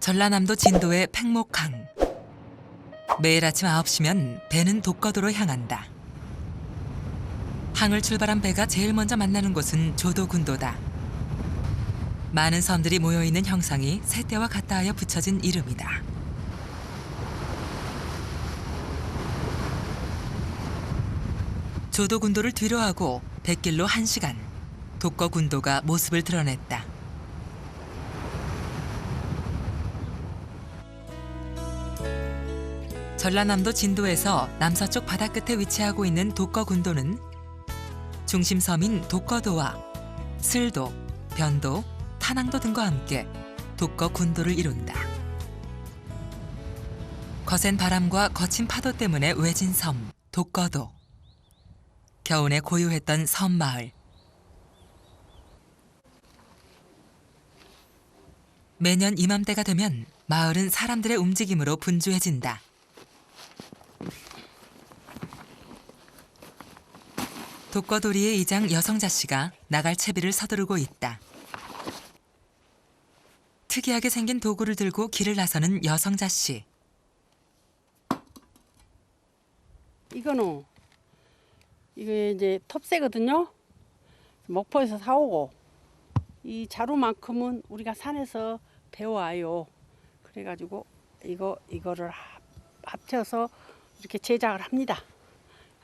전라남도 진도의 팽목항. 매일 아침 9시면 배는 독거도로 향한다. 항을 출발한 배가 제일 먼저 만나는 곳은 조도군도다. 많은 섬들이 모여있는 형상이 새떼와 같다하여 붙여진 이름이다. 조도군도를 뒤로하고 뱃길로 1시간, 독거군도가 모습을 드러냈다. 전라남도 진도에서 남서쪽 바다 끝에 위치하고 있는 독거군도는 중심섬인 독거도와 슬도, 변도, 탄항도 등과 함께 독거군도를 이룬다. 거센 바람과 거친 파도 때문에 외진 섬 독거도. 겨우내 고요했던 섬마을. 매년 이맘때가 되면 마을은 사람들의 움직임으로 분주해진다. 독거도리의 이장 여성자 씨가 나갈 채비를 서두르고 있다. 특이하게 생긴 도구를 들고 길을 나서는 여성자 씨. 이거 이제 톱새거든요. 목포에서 사오고 이 자루만큼은 우리가 산에서 배워와요. 그래가지고 이거를 합쳐서 이렇게 제작을 합니다.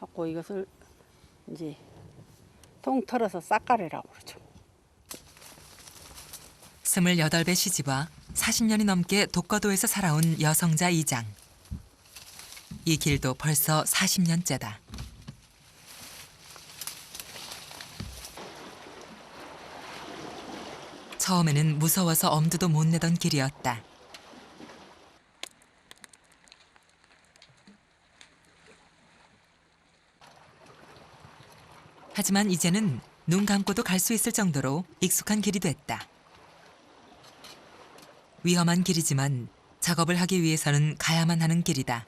갖고 이것을 이제 통 털어서 싹가래라고 그러죠. 28배 시집와 40년이 넘게 독거도에서 살아온 여성자 이장. 이 길도 벌써 40년째다. 처음에는 무서워서 엄두도 못 내던 길이었다. 하지만 이제는 눈 감고도 갈 수 있을 정도로 익숙한 길이 됐다. 위험한 길이지만 작업을 하기 위해서는 가야만 하는 길이다.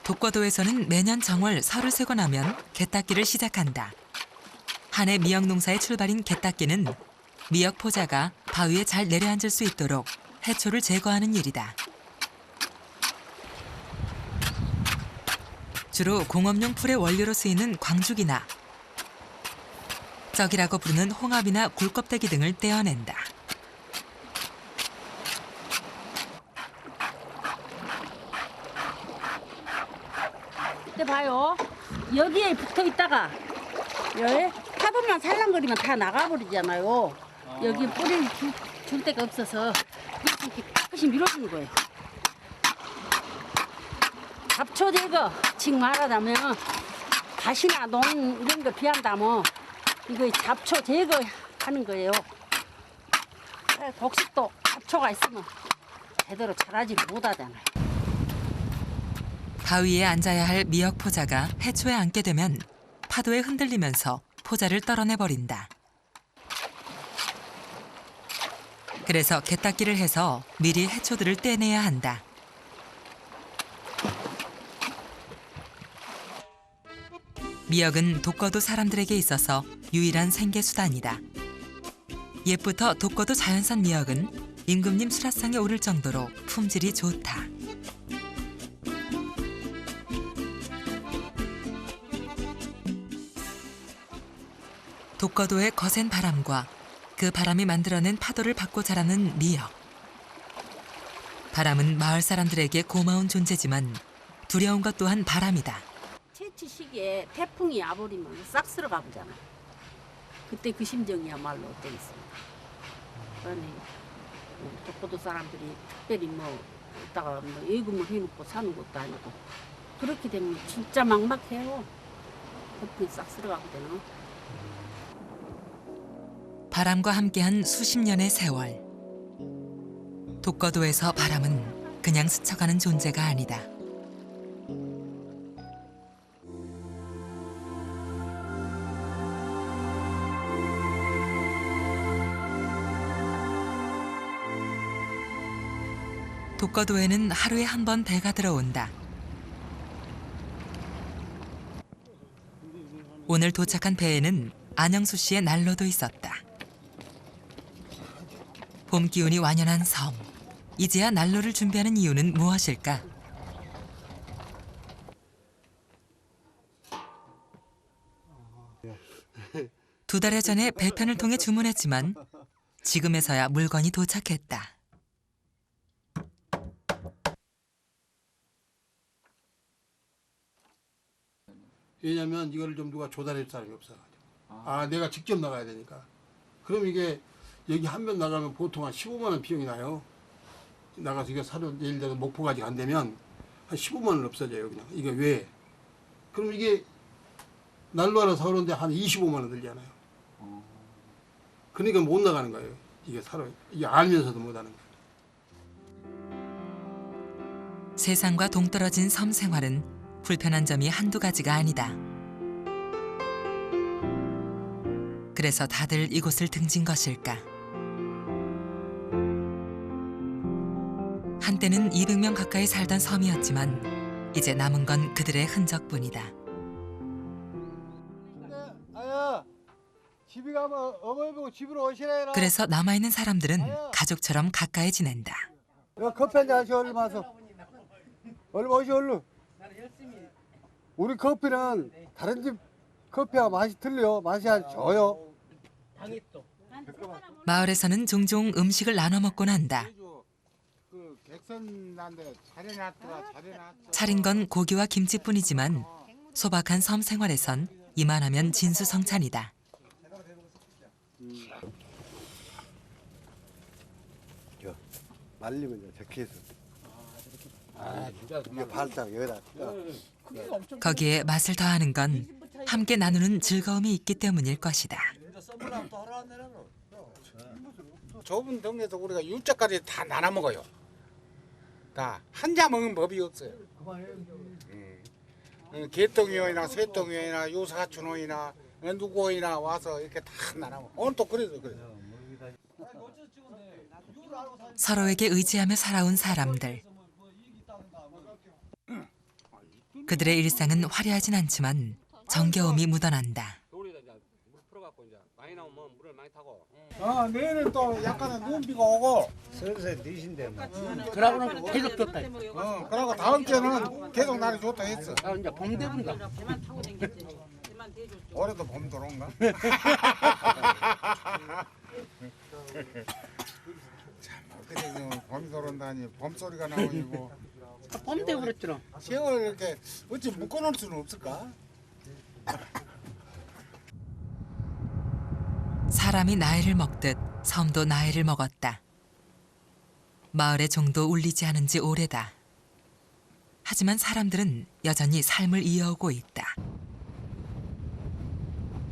독거도에서는 매년 정월 설을 세고 나면 개닦기를 시작한다. 한 해 미역 농사의 출발인 개닦기는 미역 포자가 바위에 잘 내려앉을 수 있도록 해초를 제거하는 일이다. 주로 공업용 풀의 원료로 쓰이는 광죽이나 쩍이라고 부르는 홍합이나 굴껍데기 등을 떼어낸다. 이때 봐요. 여기에 붙어 있다가 여기 파도만 살랑거리면 다 나가버리잖아요. 여기 뿌리를 줄 데가 없어서 이렇게 깨끗이 밀어주는 거예요. 잡초 제거, 즉 말하자면 가시나 농 이런 거 비한다면 이거 잡초 제거하는 거예요. 곡식도 잡초가 있으면 제대로 자라지 못하잖아요. 바위에 앉아야 할 미역 포자가 해초에 앉게 되면 파도에 흔들리면서 포자를 떨어내버린다. 그래서 개닦기를 해서 미리 해초들을 떼내야 한다. 미역은 독거도 사람들에게 있어서 유일한 생계수단이다. 옛부터 독거도 자연산 미역은 임금님 수라상에 오를 정도로 품질이 좋다. 독거도의 거센 바람과 그 바람이 만들어낸 파도를 받고 자라는 미역. 바람은 마을 사람들에게 고마운 존재지만 두려운 것 또한 바람이다. 채취 시기에 태풍이 와버리면 싹 쓸어가 보잖아요. 그때 그 심정이야말로 어떠겠습니까? 그러니 독거도 사람들이 특별히 이따가 예금을 해놓고 사는 것도 아니고 그렇게 되면 진짜 막막해요. 태풍이 싹 쓸어가고 되나? 바람과 함께한 수십 년의 세월. 독거도에서 바람은 그냥 스쳐가는 존재가 아니다. 독거도에는 하루에 한 번 배가 들어온다. 오늘 도착한 배에는 안영수 씨의 난로도 있었다. 봄 기운이 완연한 섬. 이제야 난로를 준비하는 이유는 무엇일까? 두 달 전에 배편을 통해 주문했지만 지금에서야 물건이 도착했다. 왜냐면 이거를 좀 누가 조달할 사람이 없어가지고. 내가 직접 나가야 되니까. 그럼 이게 여기 한 번 나가면 보통 한 15만 원 비용이 나요. 나가서 이거 사러 예를 들어서 목포까지 간다면 한 15만 원 없어져요 그냥. 이게 왜? 그럼 이게 난로 하나 사오는데 한 25만 원 들잖아요. 그러니까 못 나가는 거예요. 이게 사러. 이게 알면서도 못 하는 거예요. 세상과 동떨어진 섬 생활은 불편한 점이 한두 가지가 아니다. 그래서 다들 이곳을 등진 것일까? 한때는 200명 가까이 살던 섬이었지만 이제 남은 건 그들의 흔적뿐이다. 아야, 집에 가면 어머니 보고 집으로 오시라 해라. 그래서 남아있는 사람들은 가족처럼 가까이 지낸다. 야, 커피 한잔 하시 얼른 와서. 얼른 오시 얼른. 우리 커피는 다른 집 커피와 맛이 틀려. 맛이 아주 져요. 마을에서는 종종 음식을 나눠 먹곤 한다. 그 객선난데 잘해놨더라. 차린 건 고기와 김치뿐이지만 소박한 섬 생활에선 이만하면 진수성찬이다. 말리면 적혀 있어. 이게 발짝 여기다. 거기에 맛을 더하는 건 함께 나누는 즐거움이 있기 때문일 것이다. 좁은 동네에서 우리가 육자까지 다 나눠 먹어요. 다 한자 먹는 법이 없어요. 개똥이나 쇠똥이나 요사촌이나 누구이나 와서 이렇게 다 나눠 먹어. 오늘 또 그래서 그래. 서로에게 의지하며 살아온 사람들. 그들의 일상은 화려하진 않지만 정겨움이 묻어난다. 내일은 또 약간은 눈비가 오고. 슬슬 니신데. 그러고는 계속 좋다. 그러고 다음 주에는 계속 날이 좋다 했어. 이제 봄 되분가. 올해도 봄 들어온가? 참 그래 봄이 들어온다니 봄 소리가 나오고. 봄 되버렸더라. 세월 이렇게 어찌 묶어놓을 수는 없을까? 사람이 나이를 먹듯 섬도 나이를 먹었다. 마을의 종도 울리지 않은 지 오래다. 하지만 사람들은 여전히 삶을 이어오고 있다.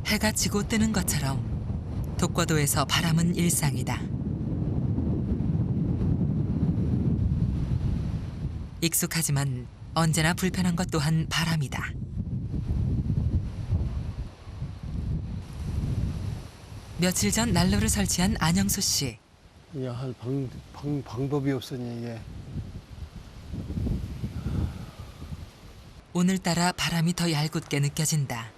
해가 지고 뜨는 것처럼 독거도에서 바람은 일상이다. 익숙하지만 언제나 불편한 것 또한 바람이다. 며칠 전 난로를 설치한 안영수 씨. 할 방법이 없으니 이게. 오늘따라 바람이 더 얄궂게 느껴진다.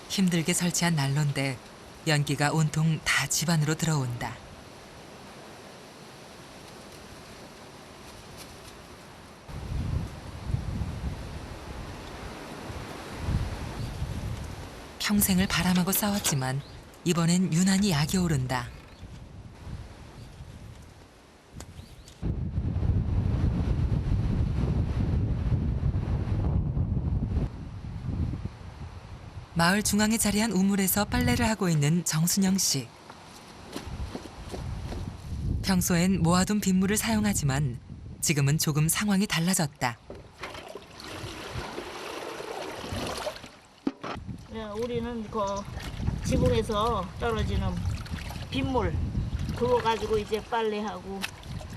힘들게 설치한 난로인데 연기가 온통 다 집안으로 들어온다. 평생을 바람하고 싸웠지만 이번엔 유난히 약이 오른다. 마을 중앙에 자리한 우물에서 빨래를 하고 있는 정순영 씨. 평소엔 모아둔 빗물을 사용하지만 지금은 조금 상황이 달라졌다. 우리는 그 지붕에서 떨어지는 빗물 그거 가지고 이제 빨래하고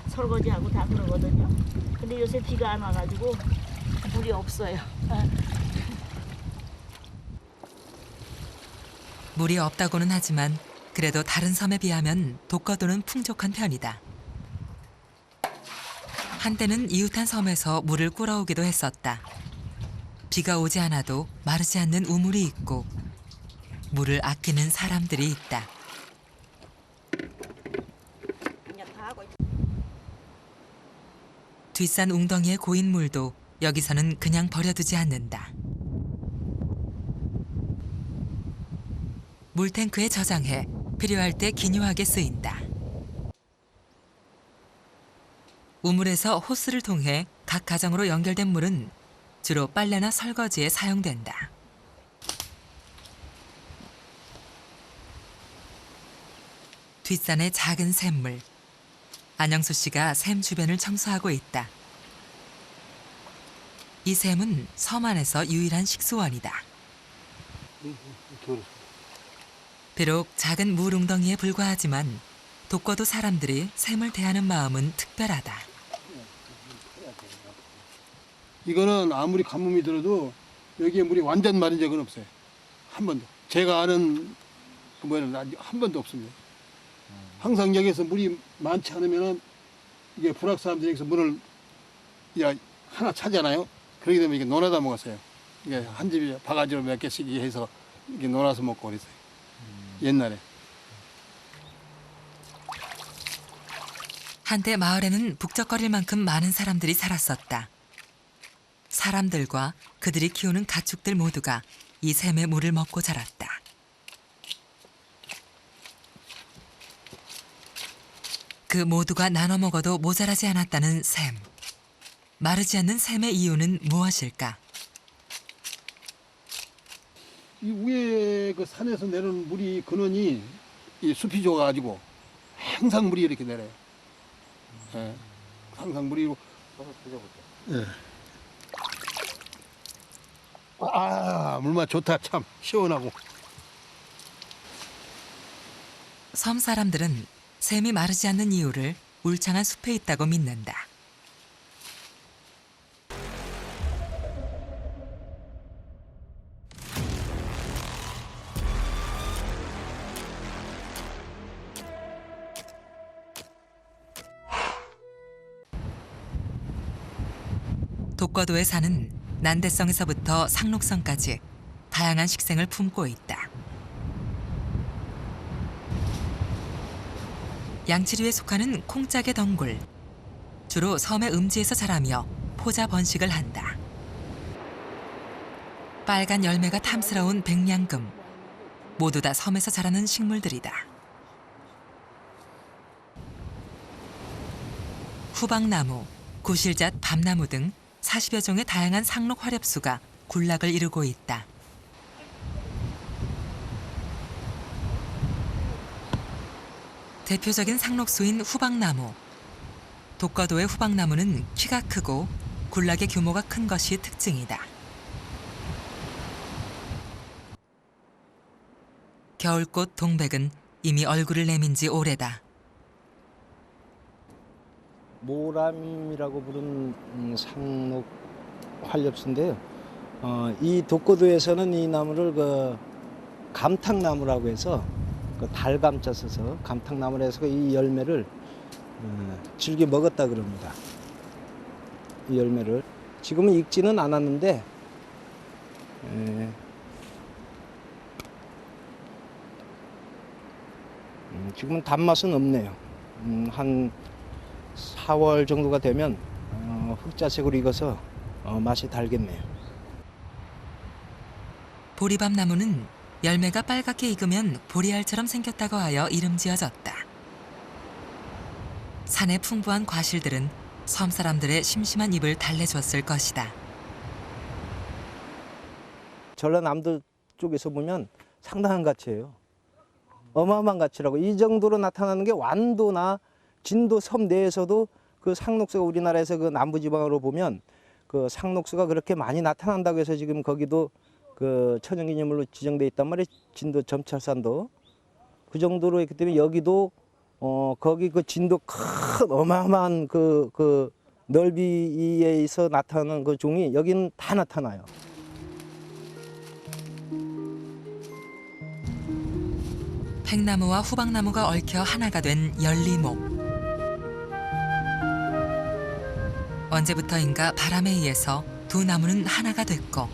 설거지하고 다 그러거든요. 근데 요새 비가 안 와가지고 물이 없어요. 물이 없다고는 하지만 그래도 다른 섬에 비하면 독거도는 풍족한 편이다. 한때는 이웃한 섬에서 물을 끌어오기도 했었다. 비가 오지 않아도 마르지 않는 우물이 있고 물을 아끼는 사람들이 있다. 뒷산 웅덩이에 고인 물도 여기서는 그냥 버려두지 않는다. 물탱크에 저장해 필요할 때 기묘하게 쓰인다. 우물에서 호스를 통해 각 가정으로 연결된 물은 주로 빨래나 설거지에 사용된다. 뒷산의 작은 샘물. 안영수 씨가 샘 주변을 청소하고 있다. 이 샘은 섬 안에서 유일한 식수원이다. 비록 작은 물웅덩이에 불과하지만 독거도 사람들이 샘을 대하는 마음은 특별하다. 이거는 아무리 가뭄이 들어도 여기에 물이 완전 마른 적은 없어요. 한 번도. 제가 아는 한 번도 없습니다. 항상 여기서 물이 많지 않으면은 이게 불악 사람들이 여기서 물을 하나 차잖아요. 그러게 되면 이게 논에다 먹었어요. 이게 한 집에 바가지로 몇 개씩 해서 이게 논아서 먹고 그랬어요. 옛날에. 한때 마을에는 북적거릴 만큼 많은 사람들이 살았었다. 사람들과 그들이 키우는 가축들 모두가 이 샘의 물을 먹고 자랐다. 그 모두가 나눠 먹어도 모자라지 않았다는 샘. 마르지 않는 샘의 이유는 무엇일까? 이 위에 그 산에서 내려오는 물이 근원이 이 숲이 좋아가지고 항상 물이 이렇게 내려요. 예. 항상 물이. 예. 물맛 좋다. 참 시원하고. 섬 사람들은 샘이 마르지 않는 이유를 울창한 숲에 있다고 믿는다. 독거도의 산은 난대성에서부터 상록성까지 다양한 식생을 품고 있다. 양치류에 속하는 콩짝의 덩굴. 주로 섬의 음지에서 자라며 포자 번식을 한다. 빨간 열매가 탐스러운 백냥금. 모두 다 섬에서 자라는 식물들이다. 후박나무, 구실잣, 밤나무 등 40여 종의 다양한 상록 화렵수가 군락을 이루고 있다. 대표적인 상록수인 후박나무. 독거도의 후박나무는 키가 크고 군락의 규모가 큰 것이 특징이다. 겨울꽃 동백은 이미 얼굴을 내민 지 오래다. 모람이라고 부르는 상록 활엽수인데요. 이 독거도에서는 이 나무를 감탕나무라고 해서 달감자 써서 감탕나무라 해서 이 열매를 즐겨 먹었다 그럽니다. 이 열매를 지금은 익지는 않았는데 지금은 단맛은 없네요. 한 4월 정도가 되면 흑자색으로 익어서 맛이 달겠네요. 보리밤나무는 열매가 빨갛게 익으면 보리알처럼 생겼다고 하여 이름 지어졌다. 산의 풍부한 과실들은 섬 사람들의 심심한 입을 달래줬을 것이다. 전라남도 쪽에서 보면 상당한 가치예요. 어마어마한 가치라고. 이 정도로 나타나는 게 완도나 진도 섬 내에서도 그 상록수가 우리나라에서 그 남부지방으로 보면 그 상록수가 그렇게 많이 나타난다고 해서 지금 거기도 그 천연기념물로 지정돼 있단 말이에요. 진도 점찰산도 그 정도로 있기 때문에 여기도 거기 그 진도 큰 어마어마한 그 넓이에서 나타나는 그 종이 여기는 다 나타나요. 팽나무와 후박나무가 얽혀 하나가 된 열리목. 언제부터인가 바람에 의해서 두 나무는 하나가 됐고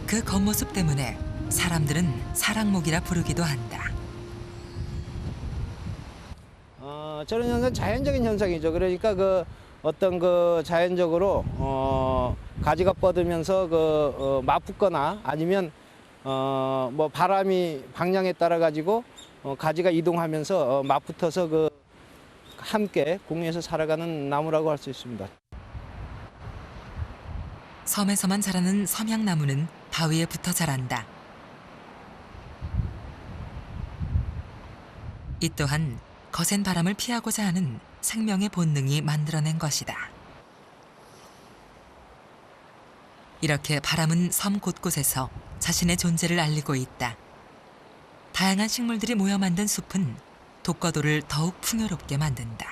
그 겉모습 때문에 사람들은 사랑목이라 부르기도 한다. 저런 현상 자연적인 현상이죠. 그러니까 그 어떤 그 자연적으로 가지가 뻗으면서 맞붙거나 아니면 뭐 바람이 방향에 따라 가지고 가지가 이동하면서 맞붙어서 그 함께 공유해서 살아가는 나무라고 할 수 있습니다. 섬에서만 자라는 섬양나무는 바위에 붙어 자란다. 이 또한 거센 바람을 피하고자 하는 생명의 본능이 만들어낸 것이다. 이렇게 바람은 섬 곳곳에서 자신의 존재를 알리고 있다. 다양한 식물들이 모여 만든 숲은 독거도를 더욱 풍요롭게 만든다.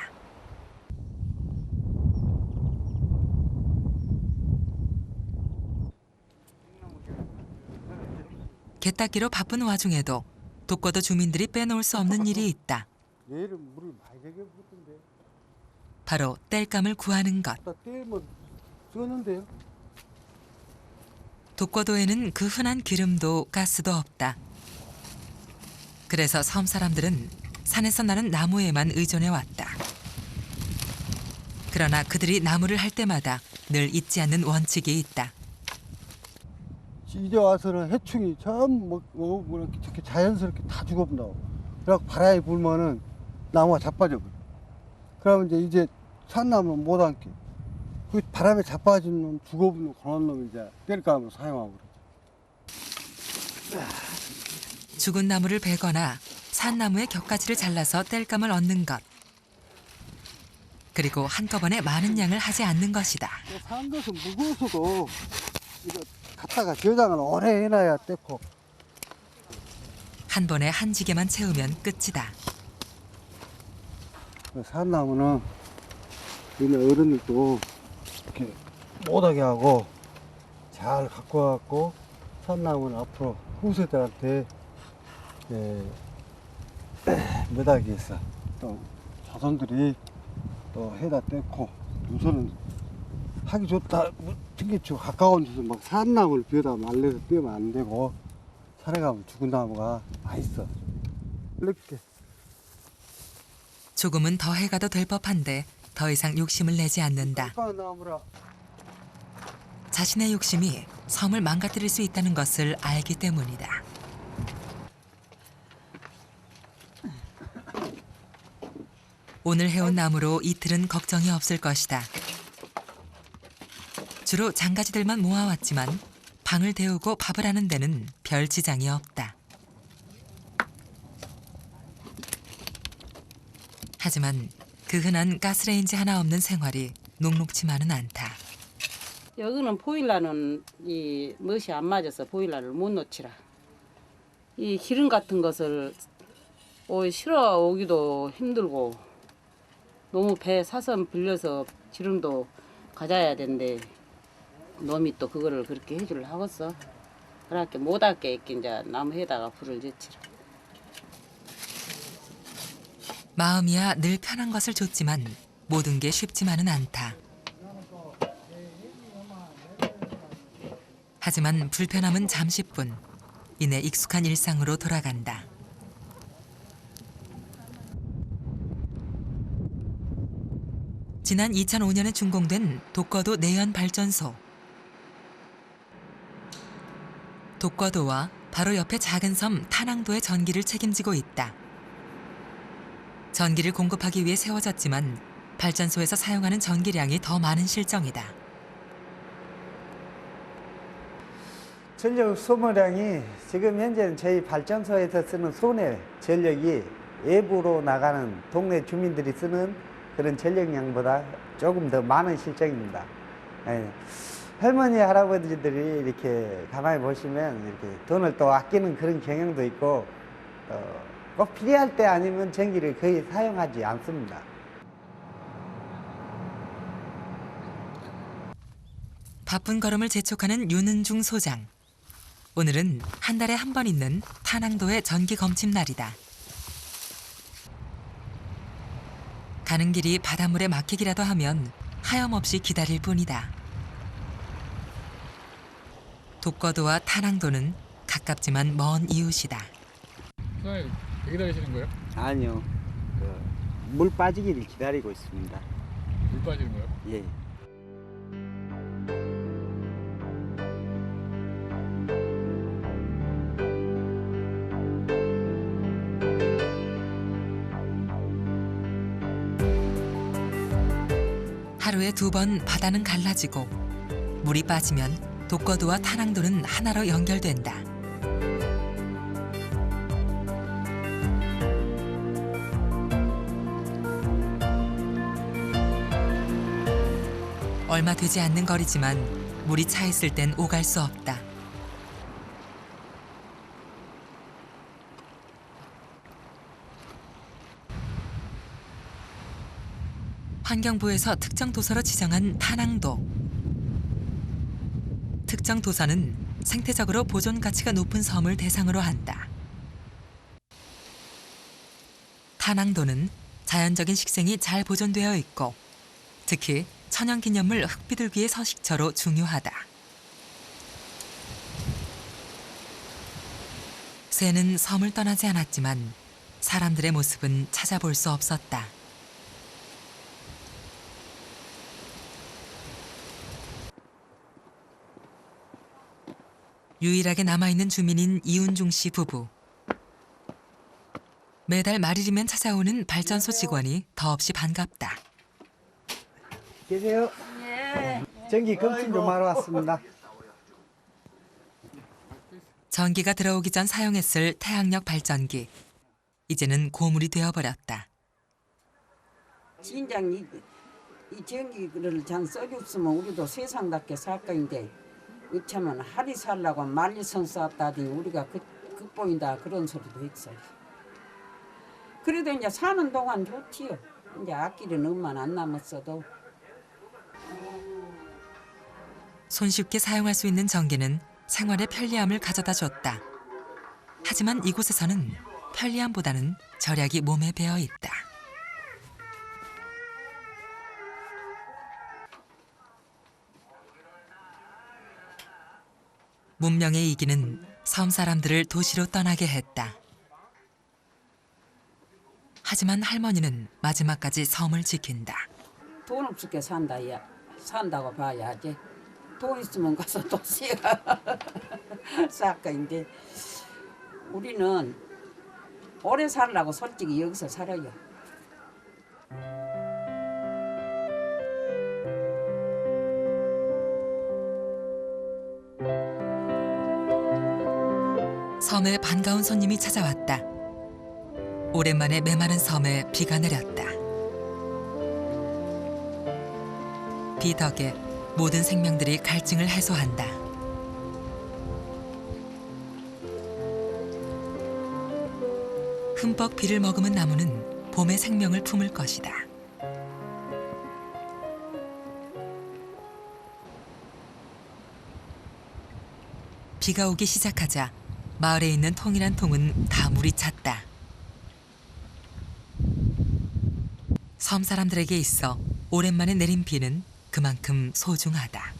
갯닦기로 바쁜 와중에도 독거도 주민들이 빼놓을 수 없는 일이 있다. 얘를 물을 많이 되게 붓던데. 바로 땔감을 구하는 것. 딱 떼면 쓰는데요. 독거도에는 그 흔한 기름도 가스도 없다. 그래서 섬 사람들은 산에서 나는 나무에만 의존해 왔다. 그러나 그들이 나무를 할 때마다 늘 잊지 않는 원칙이 있다. 이제 와서는 해충이 전부 뭐 이렇게 자연스럽게 다 죽어본다고. 그래갖고 바람이 불면은 나무가 자빠져 버려. 그러면 이제 산나무는 못 앉게. 그 바람에 자빠진 놈, 죽어버리는 그런 놈을 이제 뗄감으로 사용하고 그러죠. 죽은 나무를 베거나 산나무의 격가지를 잘라서 땔감을 얻는 것. 그리고 한꺼번에 많은 양을 하지 않는 것이다. 산 것은 무거워서도 이거 갖다가 저장을 오래 해놔야 떼고. 한 번에 한 지게만 채우면 끝이다. 산나무는 우리 어른들도 이렇게 못하게 하고 잘 갖고 와갖고 산나무는 앞으로 후세들한테 매달기 위해서 또 자손들이 또 해다 떼고 우선은 하기 좋다 특히 가까운 데서 막 산나무를 비에다 말려서 떼면 안 되고 산에 가면 죽은 나무가 맛있어. 이렇게 조금은 더 해가도 될 법한데 더 이상 욕심을 내지 않는다. 나무라. 자신의 욕심이 섬을 망가뜨릴 수 있다는 것을 알기 때문이다. 오늘 해온 나무로 이틀은 걱정이 없을 것이다. 주로 장가지들만 모아왔지만 방을 데우고 밥을 하는 데는 별 지장이 없다. 하지만 그 흔한 가스레인지 하나 없는 생활이 녹록지만은 않다. 여기는 보일러는 이 멋이 안 맞아서 보일러를 못 놓치라. 이 기름 같은 것을 실어 오기도 힘들고 너무 배 사선 빌려서 기름도 가져야 된대. 놈이 또 그거를 그렇게 해주려 하겠어. 그렇게 못할게 이제 나무에다가 불을 지치라. 마음이야 늘 편한 것을 줬지만 모든 게 쉽지만은 않다. 하지만 불편함은 잠시뿐. 이내 익숙한 일상으로 돌아간다. 지난 2005년에 준공된 독거도 내연발전소. 독거도와 바로 옆에 작은 섬 타낭도의 전기를 책임지고 있다. 전기를 공급하기 위해 세워졌지만 발전소에서 사용하는 전기량이 더 많은 실정이다. 전력 소모량이 지금 현재는 저희 발전소에서 쓰는 손해 전력이 외부로 나가는 동네 주민들이 쓰는 그런 전력량보다 조금 더 많은 실정입니다. 할머니, 할아버지들이 이렇게 가만히 보시면 이렇게 돈을 또 아끼는 그런 경향도 있고 꼭 필요할 때 아니면 전기를 거의 사용하지 않습니다. 바쁜 걸음을 재촉하는 윤은중 소장. 오늘은 한 달에 한 번 있는 타낭도의 전기 검침 날이다. 가는 길이 바닷물에 막히기라도 하면 하염없이 기다릴 뿐이다. 독거도와 탄항도는 가깝지만 먼 이웃이다. 선생님 여기 기다리시는 거예요? 아니요. 물 빠지기를 기다리고 있습니다. 물 빠지는 거예요? 예. 하루에 2번 바다는 갈라지고 물이 빠지면 독거도와 탄항도는 하나로 연결된다. 얼마 되지 않는 거리지만 물이 차 있을 땐 오갈 수 없다. 환경부에서 특정 도서로 지정한 탄항도. 특정 도서는 생태적으로 보존 가치가 높은 섬을 대상으로 한다. 탄항도는 자연적인 식생이 잘 보존되어 있고 특히 천연기념물 흙비둘기의 서식처로 중요하다. 새는 섬을 떠나지 않았지만 사람들의 모습은 찾아볼 수 없었다. 유일하게 남아있는 주민인 이운중 씨 부부. 매달 말일이면 찾아오는 발전소 직원이 더없이 반갑다. 계세요? 예. 전기 검진 좀 하러 왔습니다. 전기가 들어오기 전 사용했을 태양력 발전기. 이제는 고물이 되어버렸다. 진작 이 전기를 잘 써줬으면 우리도 세상답게 살 거인데 어쩌면 하리 살라고 말리선 쌌다더니 우리가 극보인다 그런 소리도 했어요. 그래도 이제 사는 동안 좋지요. 이제 아끼는 엄만 안 남았어도. 손쉽게 사용할 수 있는 전기는 생활의 편리함을 가져다 줬다. 하지만 이곳에서는 편리함보다는 절약이 몸에 배어 있다. 문명의 이기는 섬 사람들을 도시로 떠나게 했다. 하지만 할머니는 마지막까지 섬을 지킨다. 돈 없을게 산다고 봐야지. 돈 있으면 가서 또 씨가 살 거인데 우리는 오래 살라고 솔직히 여기서 살아요. 섬에 반가운 손님이 찾아왔다. 오랜만에 메마른 섬에 비가 내렸다. 비 덕에 모든 생명들이 갈증을 해소한다. 흠뻑 비를 머금은 나무는 봄의 생명을 품을 것이다. 비가 오기 시작하자 마을에 있는 통이란 통은 다 물이 찼다. 섬 사람들에게 있어 오랜만에 내린 비는 그만큼 소중하다.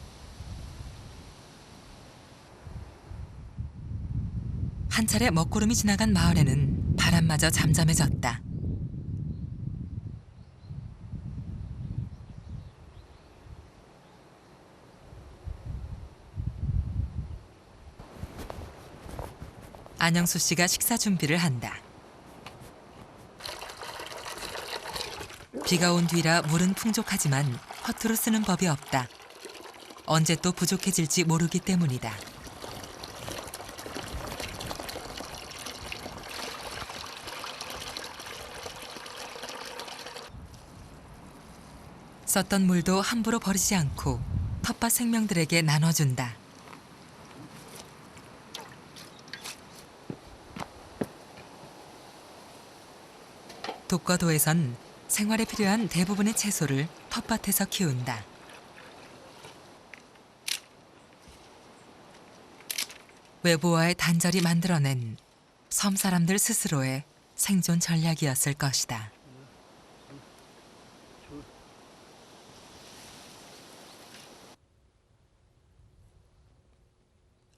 한 차례 먹구름이 지나간 마을에는 바람마저 잠잠해졌다. 안영수 씨가 식사 준비를 한다. 비가 온 뒤라 물은 풍족하지만 허투루 쓰는 법이 없다. 언제 또 부족해질지 모르기 때문이다. 썼던 물도 함부로 버리지 않고 텃밭 생명들에게 나눠준다. 독거도에선 생활에 필요한 대부분의 채소를 텃밭에서 키운다. 외부와의 단절이 만들어낸 섬 사람들 스스로의 생존 전략이었을 것이다.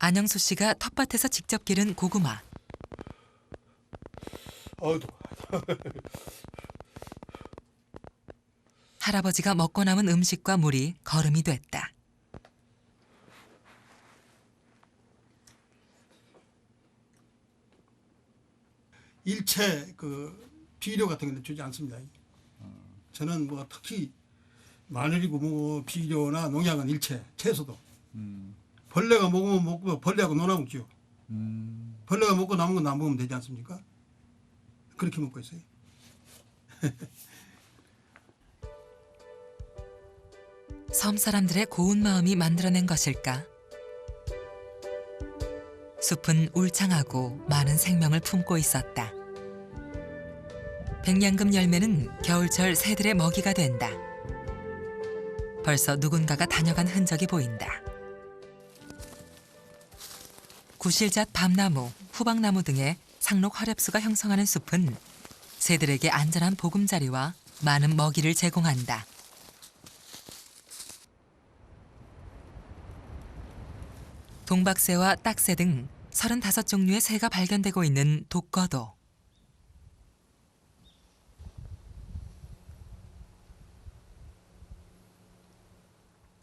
안영수 씨가 텃밭에서 직접 기른 고구마. 할아버지가 먹고 남은 음식과 물이 거름이 됐다. 일체 그 비료 같은 건 주지 않습니다. 저는 뭐 특히 마늘이고 뭐 비료나 농약은 일체, 채소도. 벌레가 먹으면 먹고 벌레하고 놀아먹죠. 벌레가 먹고 남은 건 안 먹으면 되지 않습니까? 그렇게 먹고 있어요. 섬 사람들의 고운 마음이 만들어낸 것일까? 숲은 울창하고 많은 생명을 품고 있었다. 백냥금 열매는 겨울철 새들의 먹이가 된다. 벌써 누군가가 다녀간 흔적이 보인다. 구실잣 밤나무, 후박나무 등의 상록 화렵수가 형성하는 숲은 새들에게 안전한 보금자리와 많은 먹이를 제공한다. 동박새와 딱새 등 35종류의 새가 발견되고 있는 독거도.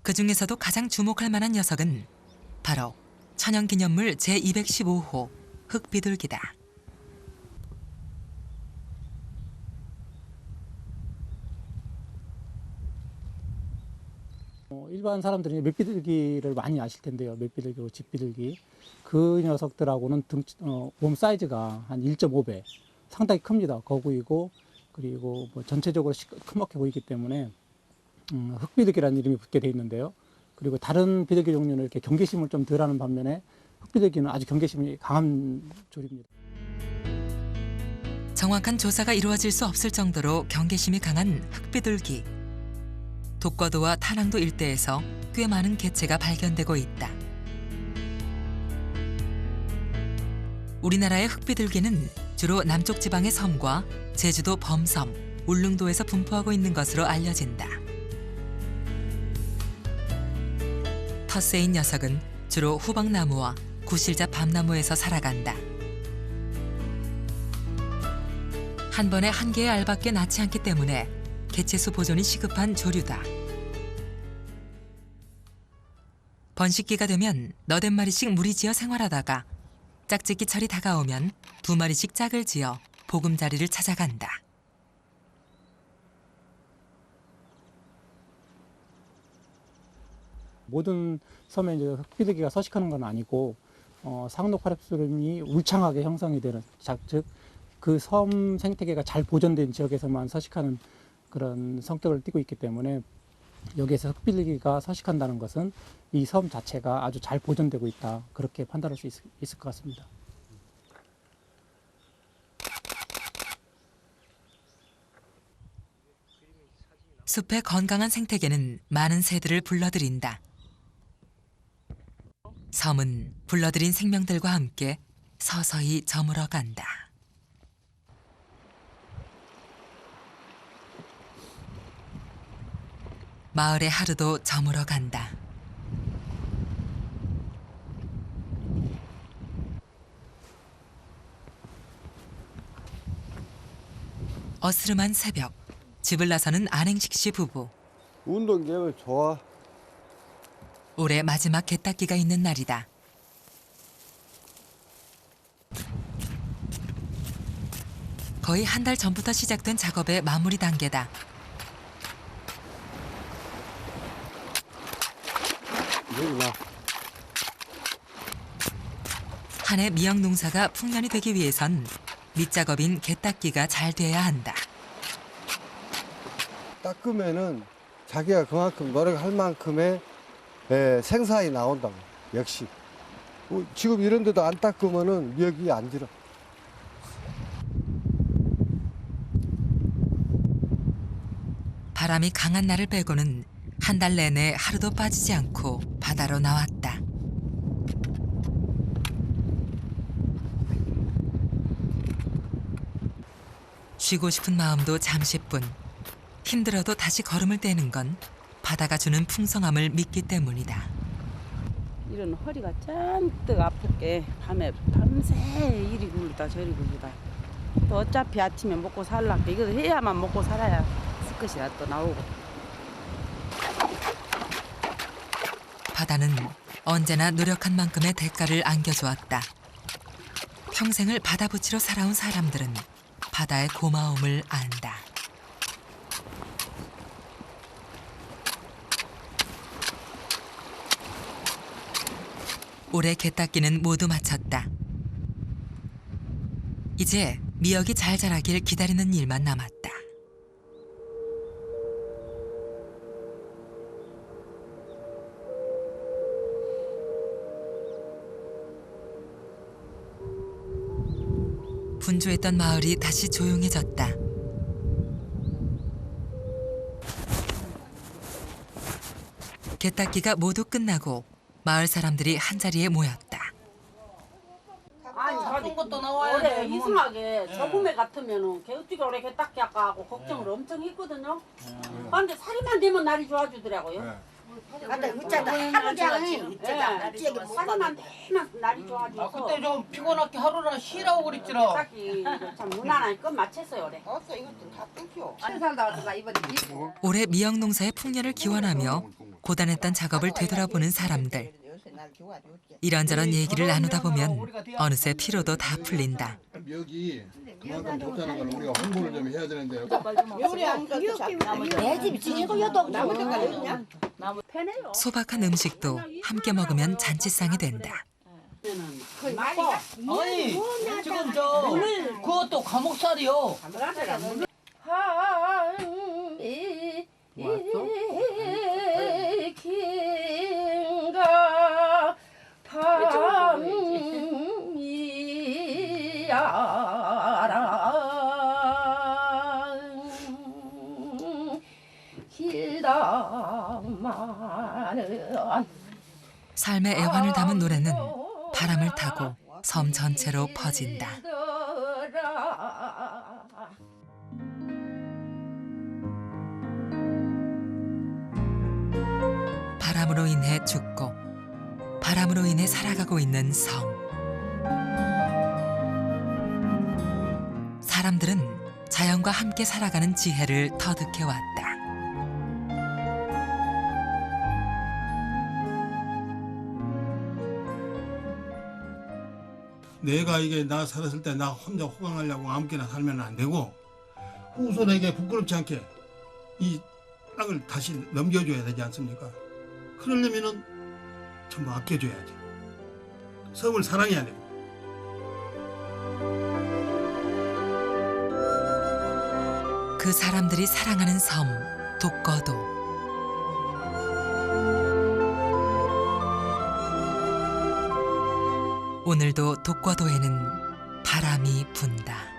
그 중에서도 가장 주목할 만한 녀석은 바로 천연기념물 제215호 흑비둘기다. 일반 사람들이 멧비둘기를 많이 아실 텐데요. 멧비둘기고 집비둘기. 그 녀석들하고는 몸 사이즈가 한 1.5배. 상당히 큽니다. 거구이고 그리고 뭐 전체적으로 크먹해 보이기 때문에 흑비둘기라는 이름이 붙게 돼 있는데요. 그리고 다른 비둘기 종류는 이렇게 경계심을 좀 덜하는 반면에 흑비둘기는 아주 경계심이 강한 조류입니다. 정확한 조사가 이루어질 수 없을 정도로 경계심이 강한 흑비둘기. 독거도와 탄항도 일대에서 꽤 많은 개체가 발견되고 있다. 우리나라의 흑비둘기는 주로 남쪽 지방의 섬과 제주도 범섬, 울릉도에서 분포하고 있는 것으로 알려진다. 텃새인 녀석은 주로 후박나무와 구실잣 밤나무에서 살아간다. 한 번에 한 개의 알밖에 낳지 않기 때문에 개체수 보존이 시급한 조류다. 번식기가 되면 너댓 마리씩 무리지어 생활하다가 짝짓기철이 다가오면 2마리씩 짝을 지어 보금자리를 찾아간다. 모든 섬에 이제 흑비둘기가 서식하는 건 아니고 상록 화렵수림이 울창하게 형성이 되는, 즉 그 섬 생태계가 잘 보존된 지역에서만 서식하는 그런 성격을 띠고 있기 때문에 여기에서 흑비둘기가 서식한다는 것은 이 섬 자체가 아주 잘 보존되고 있다, 그렇게 판단할 수 있을 것 같습니다. 숲의 건강한 생태계는 많은 새들을 불러들인다. 섬은 불러들인 생명들과 함께 서서히 저물어 간다. 마을의 하루도 저물어 간다. 어스름한 새벽, 집을 나서는 안행식 씨 부부. 운동 계획 좋아. 올해 마지막 개딱기가 있는 날이다. 거의 한 달 전부터 시작된 작업의 마무리 단계다. 한 해 미역 농사가 풍년이 되기 위해선 밑작업인 개딱기가 잘 돼야 한다. 닦으면은 자기가 그만큼 노력할 만큼의 생산이 나온다고. 역시 지금 이런 데도 안 닦으면은 미역이 안 들어. 바람이 강한 날을 빼고는 한 달 내내 하루도 빠지지 않고 바다로 나왔다. 쉬고 싶은 마음도 잠시뿐. 힘들어도 다시 걸음을 떼는 건 바다가 주는 풍성함을 믿기 때문이다. 이런 허리가 잔뜩 아프게 밤새 이리 굴르다 저리 굴르다. 또 어차피 아침에 먹고 살라고 이거 해야만 먹고 살아야 스컷이라 또 나오고. 바다는 언제나 노력한 만큼의 대가를 안겨주었다. 평생을 바다 부치로 살아온 사람들은 바다의 고마움을 안다. 올해 게딱기는 모두 마쳤다. 이제 미역이 잘 자라길 기다리는 일만 남았다. 분주했던 마을이 다시 조용해졌다. 게딱기가 모두 끝나고 마을 사람들이 한자리에 모였다. 아니 작은 것도 나와야 올해 돼. 이상하게 저봄에 같으면은 어떻게 올해 게딱기 할까 하고 걱정을 엄청 했거든요. 근데 살이만 되면 날이 좋아지더라고요. 근데 어쩌다 하루장이 어쩌다 살이만 되면 날이 좋아져서. 그때 좀 피곤하게 하루나 쉬라고 그랬지라. 게딱기 참 무난하게 끝 마쳤어요 올해. 이것도 다 땡겨. 한 살다 와서 이번에 올해 미역 농사의 풍년을 기원하며 고단했던 작업을 되돌아보는 사람들. 이런저런 얘기를 나누다 보면 어느새 피로도 다 풀린다. 여기 그만큼 좋다는 걸 우리가 홍보를 좀 해야 되는데. 내 집이 지지고 여도 남은 데까지 있냐? 소박한 음식도 함께 먹으면 잔치상이 된다. 아니 지금 그것도 감옥살이요. 긴가 밤이야라 길다마는 삶의 애환을 담은 노래는 바람을 타고 섬 전체로 퍼진다. 바람으로 인해 죽고 바람으로 인해 살아가고 있는 섬. 사람들은 자연과 함께 살아가는 지혜를 터득해왔다. 내가 이게 나 살았을 때 나 혼자 호강하려고 아무렇게나 살면 안 되고 후손에게 부끄럽지 않게 이 땅을 다시 넘겨줘야 되지 않습니까? 그러려면은 전부 아껴줘야지. 섬을 사랑해야 되고. 그 사람들이 사랑하는 섬 독거도. 오늘도 독거도에는 바람이 분다.